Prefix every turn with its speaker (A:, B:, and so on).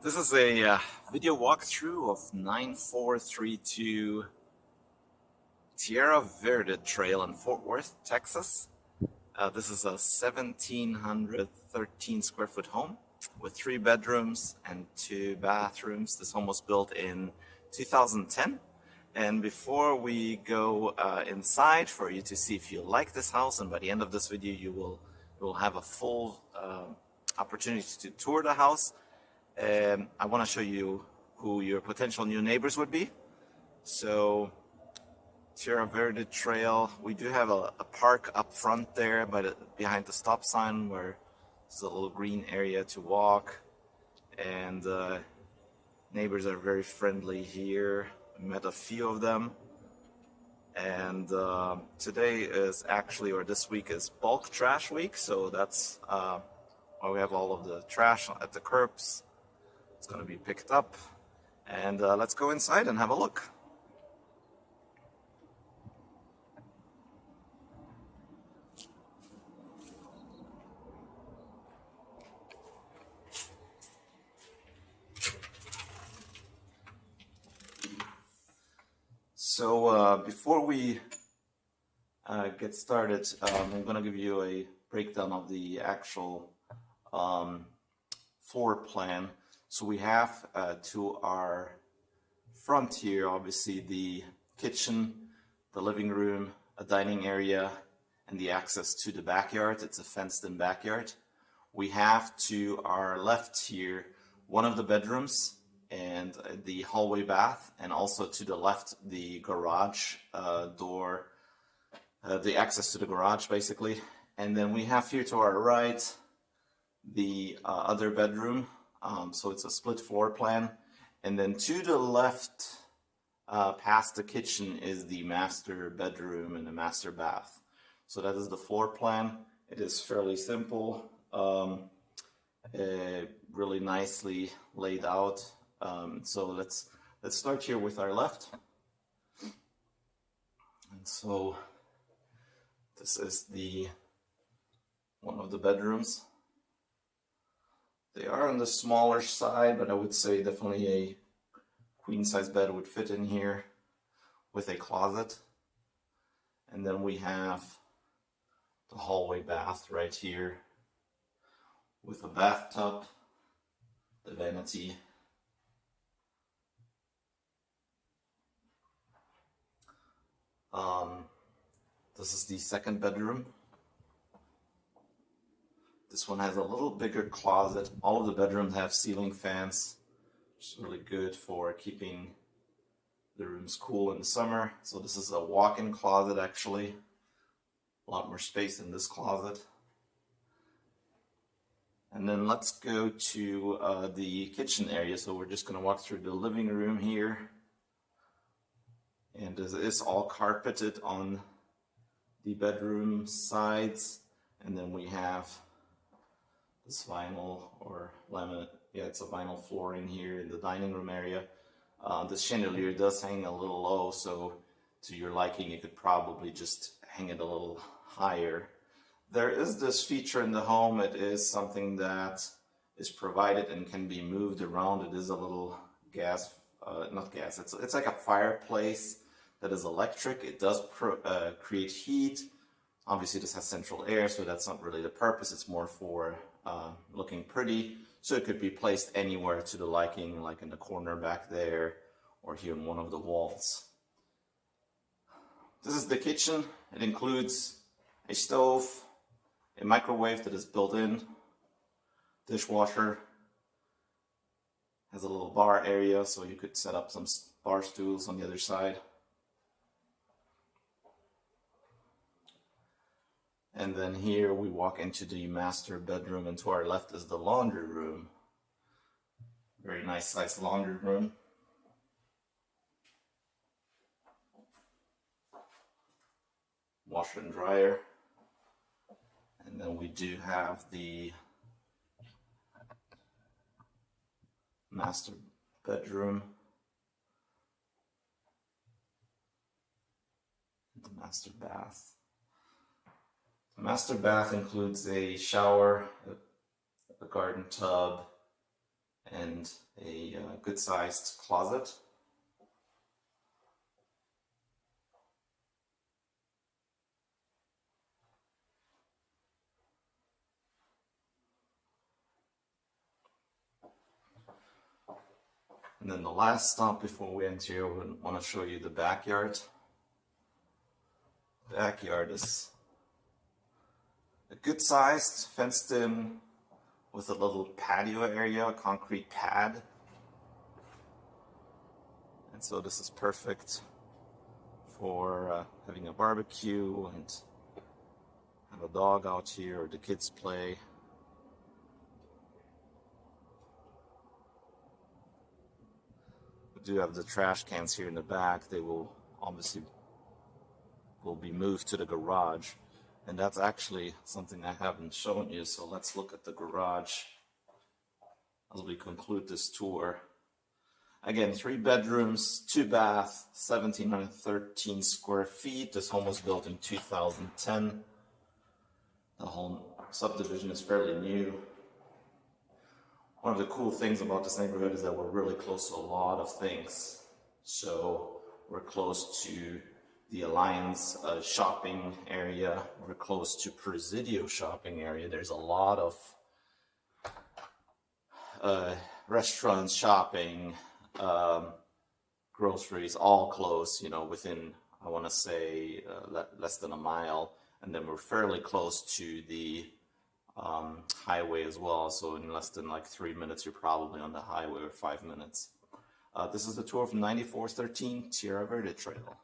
A: This is a video walkthrough of 9432 Tierra Verde Trail in Fort Worth, Texas. This is a 1,713 square foot home with 3 bedrooms and 2 bathrooms. This home was built in 2010. And before we go inside for you to see if you like this house, and by the end of this video you will have a full opportunity to tour the house, I want to show you who your potential new neighbors would be. So Tierra Verde Trail, we do have a park up front there behind the stop sign where there's a little green area to walk, and neighbors are very friendly here. I met a few of them, and today is actually, or this week is bulk trash week, so that's why we have all of the trash at the curbs. It's going to be picked up, and let's go inside and have a look. So before we get started, I'm going to give you a breakdown of the actual floor plan. So we have to our front here, obviously, the kitchen, the living room, a dining area, and the access to the backyard. It's a fenced-in backyard. We have to our left here one of the bedrooms and the hallway bath, and also to the left the garage door, the access to the garage basically. And then we have here to our right the other bedroom. So it's a split floor plan, and then to the left past the kitchen is the master bedroom and the master bath. So that is the floor plan. It is fairly simple, really nicely laid out. So let's start here with our left. And so this is one of the bedrooms. They are on the smaller side, but I would say definitely a queen size bed would fit in here with a closet. And then we have the hallway bath right here with a bathtub, the vanity, this is the second bedroom. This one has a little bigger closet. All of the bedrooms have ceiling fans, which is really good for keeping the rooms cool in the summer. So this is a walk-in closet actually. A lot more space in this closet. And then let's go to the kitchen area. So we're just going to walk through the living room here. And it's all carpeted on the bedroom sides. And then we have this vinyl or laminate, yeah, it's a vinyl flooring here in the dining room area. This chandelier does hang a little low, so to your liking you could probably just hang it a little higher. There is this feature in the home. It is something that is provided and can be moved around. It is a little gas, not gas, it's like a fireplace that is electric. It does create heat. Obviously this has central air, so that's not really the purpose. It's more for looking pretty, so it could be placed anywhere to the liking, like in the corner back there or here in one of the walls. This is the kitchen. It includes a stove, a microwave that is built in, dishwasher, has a little bar area so you could set up some bar stools on the other side. And then here we walk into the master bedroom, and to our left is the laundry room. Very nice sized laundry room. Washer and dryer. And then we do have the master bedroom. The master bath. The master bath includes a shower, a garden tub, and and a good-sized closet. And then the last stop before we enter here, we want to show you the backyard. Backyard is a good-sized, fenced-in, with a little patio area, a concrete pad. And so this is perfect for having a barbecue and have a dog out here, or the kids play. We do have the trash cans here in the back. They will obviously be moved to the garage. And that's actually something I haven't shown you, so let's look at the garage as we conclude this tour. Again, 3 bedrooms, 2 baths, 1,713 square feet. This home was built in 2010. The whole subdivision is fairly new. One of the cool things about this neighborhood is that we're really close to a lot of things. So we're close to the Alliance shopping area. We're close to Presidio shopping area. There's a lot of restaurants, shopping, groceries, all close, you know, within, I want to say, less than a mile. And then we're fairly close to the highway as well. So in less than like 3 minutes, you're probably on the highway, or 5 minutes. This is the tour of 9413 Tierra Verde Trail.